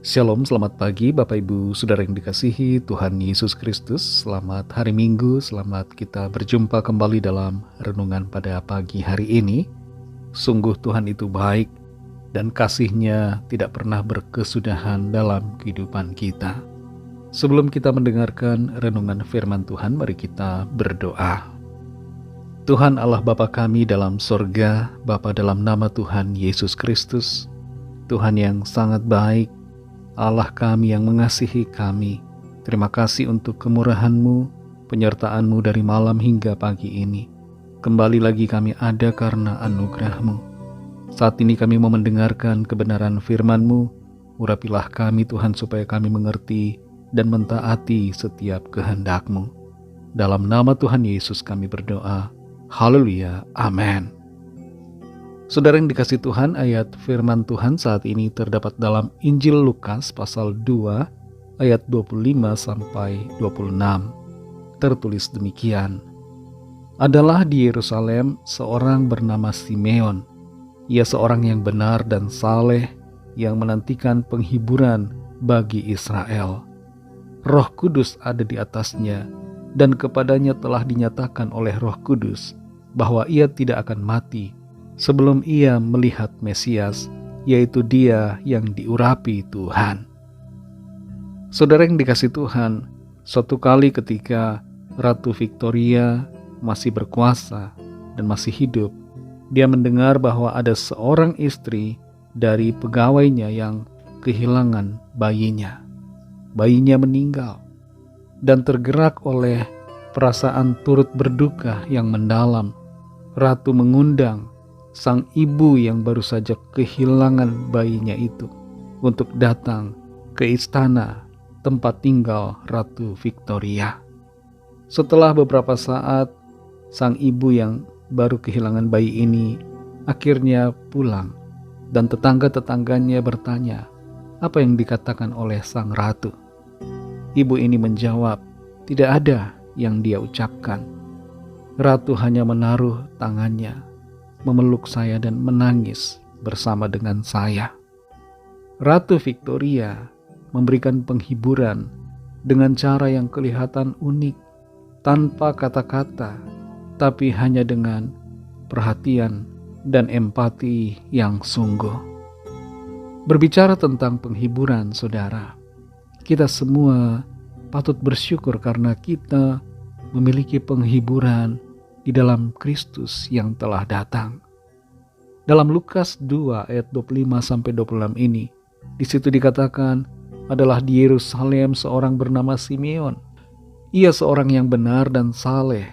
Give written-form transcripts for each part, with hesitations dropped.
Shalom, selamat pagi Bapak Ibu Saudara yang dikasihi Tuhan Yesus Kristus. Selamat hari Minggu, selamat kita berjumpa kembali dalam renungan pada pagi hari ini. Sungguh Tuhan itu baik dan kasih-Nya tidak pernah berkesudahan dalam kehidupan kita. Sebelum kita mendengarkan renungan firman Tuhan, mari kita berdoa. Tuhan Allah Bapa kami dalam sorga, Bapa dalam nama Tuhan Yesus Kristus, Tuhan yang sangat baik, Allah kami yang mengasihi kami, terima kasih untuk kemurahan-Mu, penyertaan-Mu dari malam hingga pagi ini. Kembali lagi kami ada karena anugerah-Mu. Saat ini kami mau mendengarkan kebenaran firman-Mu, urapilah kami Tuhan supaya kami mengerti dan mentaati setiap kehendak-Mu. Dalam nama Tuhan Yesus kami berdoa, haleluya, amin. Saudara yang dikasih Tuhan, ayat firman Tuhan saat ini terdapat dalam Injil Lukas pasal 2 ayat 25 sampai 26. Tertulis demikian. Adalah di Yerusalem seorang bernama Simeon. Ia seorang yang benar dan saleh yang menantikan penghiburan bagi Israel. Roh Kudus ada di atasnya dan kepadanya telah dinyatakan oleh Roh Kudus bahwa ia tidak akan mati sebelum ia melihat Mesias, yaitu Dia yang diurapi Tuhan. Saudara yang dikasih Tuhan, suatu kali ketika Ratu Victoria masih berkuasa dan masih hidup, dia mendengar bahwa ada seorang istri dari pegawainya yang kehilangan bayinya. Bayinya meninggal, dan tergerak oleh perasaan turut berduka yang mendalam, Ratu mengundang sang ibu yang baru saja kehilangan bayinya itu untuk datang ke istana tempat tinggal Ratu Victoria. Setelah beberapa saat, sang ibu yang baru kehilangan bayi ini akhirnya pulang, dan tetangga-tetangganya bertanya apa yang dikatakan oleh sang ratu. Ibu ini menjawab, tidak ada yang dia ucapkan. Ratu hanya menaruh tangannya, memeluk saya dan menangis bersama dengan saya. Ratu Victoria memberikan penghiburan dengan cara yang kelihatan unik, tanpa kata-kata, tapi hanya dengan perhatian dan empati yang sungguh. Berbicara tentang penghiburan, saudara, kita semua patut bersyukur karena kita memiliki penghiburan di dalam Kristus yang telah datang. Dalam Lukas 2 ayat 25 sampai 26 ini, di situ dikatakan adalah di Yerusalem seorang bernama Simeon. Ia seorang yang benar dan saleh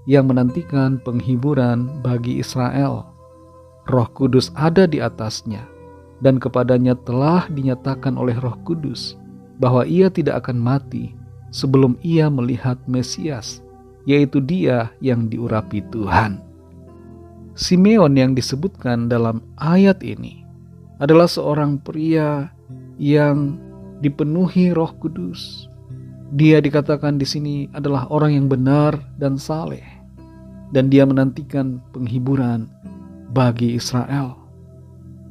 yang menantikan penghiburan bagi Israel. Roh Kudus ada di atasnya dan kepadanya telah dinyatakan oleh Roh Kudus bahwa ia tidak akan mati sebelum ia melihat Mesias, yaitu Dia yang diurapi Tuhan. Simeon yang disebutkan dalam ayat ini adalah seorang pria yang dipenuhi Roh Kudus. Dia dikatakan di sini adalah orang yang benar dan saleh, dan dia menantikan penghiburan bagi Israel.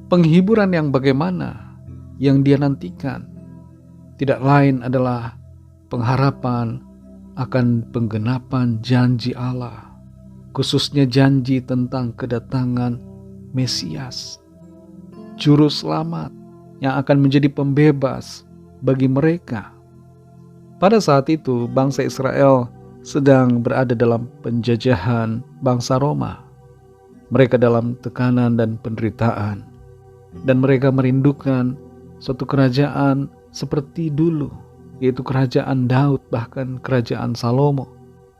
Penghiburan yang bagaimana yang dia nantikan? Tidak lain adalah pengharapan akan penggenapan janji Allah, khususnya janji tentang kedatangan Mesias, Juru Selamat yang akan menjadi pembebas bagi mereka. Pada saat itu, bangsa Israel sedang berada dalam penjajahan bangsa Roma. Mereka dalam tekanan dan penderitaan, dan mereka merindukan suatu kerajaan seperti dulu, yaitu kerajaan Daud, bahkan kerajaan Salomo,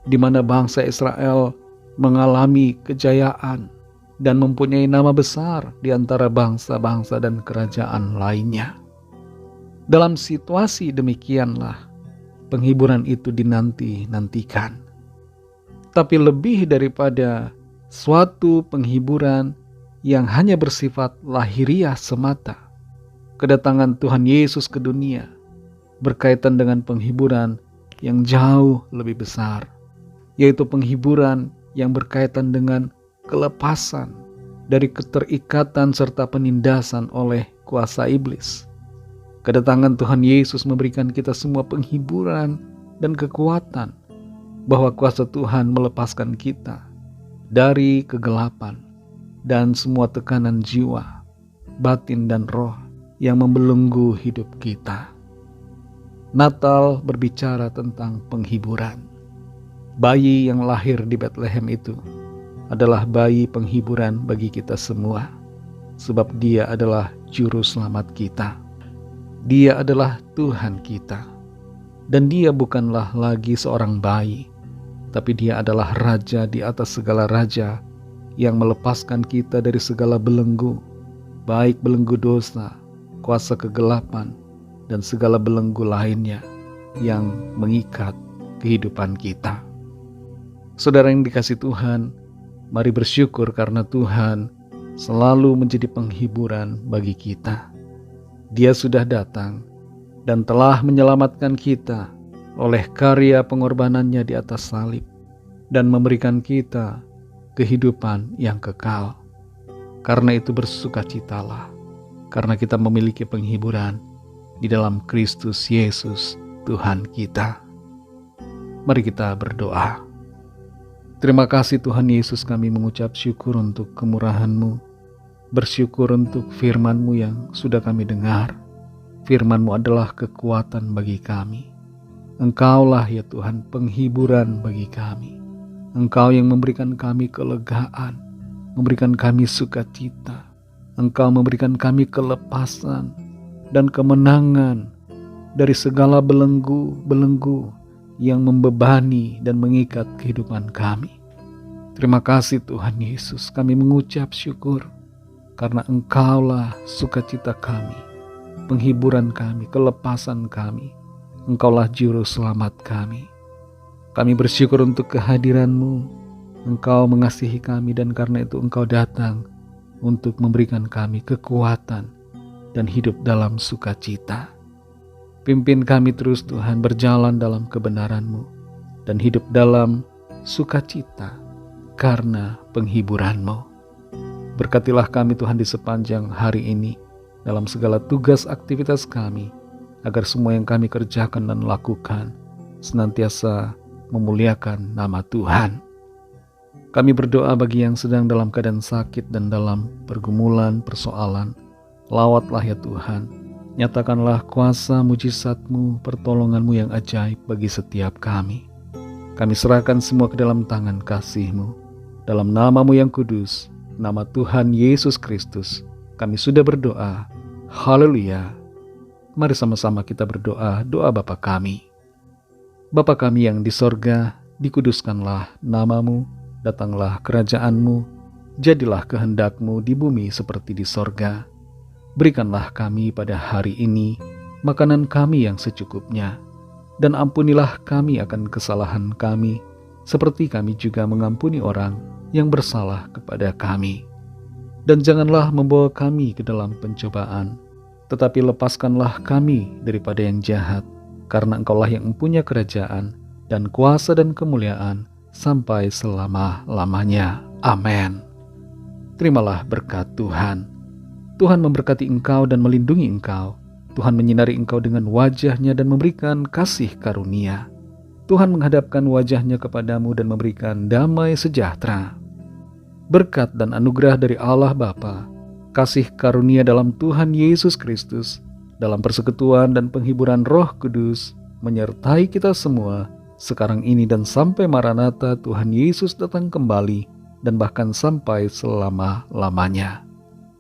di mana bangsa Israel mengalami kejayaan dan mempunyai nama besar di antara bangsa-bangsa dan kerajaan lainnya. Dalam situasi demikianlah penghiburan itu dinanti-nantikan. Tapi lebih daripada suatu penghiburan yang hanya bersifat lahiriah semata, kedatangan Tuhan Yesus ke dunia berkaitan dengan penghiburan yang jauh lebih besar, yaitu penghiburan yang berkaitan dengan kelepasan dari keterikatan serta penindasan oleh kuasa iblis. Kedatangan Tuhan Yesus memberikan kita semua penghiburan dan kekuatan bahwa kuasa Tuhan melepaskan kita dari kegelapan dan semua tekanan jiwa, batin dan roh yang membelenggu hidup kita. Natal berbicara tentang penghiburan. Bayi yang lahir di Bethlehem itu adalah bayi penghiburan bagi kita semua, sebab Dia adalah juru selamat kita. Dia adalah Tuhan kita, dan Dia bukanlah lagi seorang bayi, tapi Dia adalah Raja di atas segala raja yang melepaskan kita dari segala belenggu, baik belenggu dosa, kuasa kegelapan, dan segala belenggu lainnya yang mengikat kehidupan kita. Saudara yang dikasihi Tuhan, mari bersyukur karena Tuhan selalu menjadi penghiburan bagi kita. Dia sudah datang dan telah menyelamatkan kita oleh karya pengorbanannya di atas salib dan memberikan kita kehidupan yang kekal. Karena itu bersukacitalah, karena kita memiliki penghiburan di dalam Kristus Yesus Tuhan kita. Mari kita berdoa. Terima kasih Tuhan Yesus, kami mengucap syukur untuk kemurahan-Mu. Bersyukur untuk firman-Mu yang sudah kami dengar. Firman-Mu adalah kekuatan bagi kami. Engkaulah ya Tuhan penghiburan bagi kami. Engkau yang memberikan kami kelegaan, memberikan kami sukacita. Engkau memberikan kami kelepasan dan kemenangan dari segala belenggu-belenggu yang membebani dan mengikat kehidupan kami. Terima kasih Tuhan Yesus, kami mengucap syukur karena Engkaulah sukacita kami, penghiburan kami, kelepasan kami. Engkaulah juru selamat kami. Kami bersyukur untuk kehadiran-Mu. Engkau mengasihi kami dan karena itu Engkau datang untuk memberikan kami kekuatan dan hidup dalam sukacita. Pimpin kami terus Tuhan berjalan dalam kebenaran-Mu dan hidup dalam sukacita karena penghiburan-Mu. Berkatilah kami Tuhan di sepanjang hari ini dalam segala tugas aktivitas kami, agar semua yang kami kerjakan dan lakukan senantiasa memuliakan nama Tuhan. Kami berdoa bagi yang sedang dalam keadaan sakit dan dalam pergumulan, persoalan. Lawatlah ya Tuhan, nyatakanlah kuasa mujizat-Mu, pertolongan-Mu yang ajaib bagi setiap kami. Kami serahkan semua ke dalam tangan kasih-Mu. Dalam nama-Mu yang kudus, nama Tuhan Yesus Kristus, kami sudah berdoa. Haleluya. Mari sama-sama kita berdoa, doa Bapa kami. Bapa kami yang di sorga, dikuduskanlah nama-Mu, datanglah kerajaan-Mu, jadilah kehendak-Mu di bumi seperti di sorga. Berikanlah kami pada hari ini makanan kami yang secukupnya, dan ampunilah kami akan kesalahan kami, seperti kami juga mengampuni orang yang bersalah kepada kami. Dan janganlah membawa kami ke dalam pencobaan, tetapi lepaskanlah kami daripada yang jahat, karena Engkaulah yang mempunyai kerajaan dan kuasa dan kemuliaan sampai selama-lamanya. Amin. Terimalah berkat Tuhan. Tuhan memberkati engkau dan melindungi engkau. Tuhan menyinari engkau dengan wajah-Nya dan memberikan kasih karunia. Tuhan menghadapkan wajah-Nya kepadamu dan memberikan damai sejahtera. Berkat dan anugerah dari Allah Bapa, kasih karunia dalam Tuhan Yesus Kristus, dalam persekutuan dan penghiburan Roh Kudus, menyertai kita semua, sekarang ini dan sampai Maranatha Tuhan Yesus datang kembali, dan bahkan sampai selama-lamanya.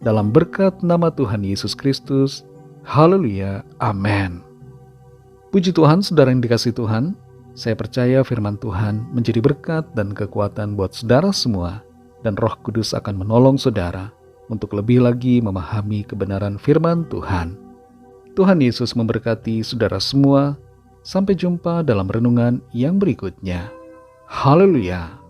Dalam berkat nama Tuhan Yesus Kristus, haleluya, amin. Puji Tuhan, saudara yang dikasihi Tuhan, saya percaya firman Tuhan menjadi berkat dan kekuatan buat saudara semua, dan Roh Kudus akan menolong saudara untuk lebih lagi memahami kebenaran firman Tuhan. Tuhan Yesus memberkati saudara semua. Sampai jumpa dalam renungan yang berikutnya. Haleluya.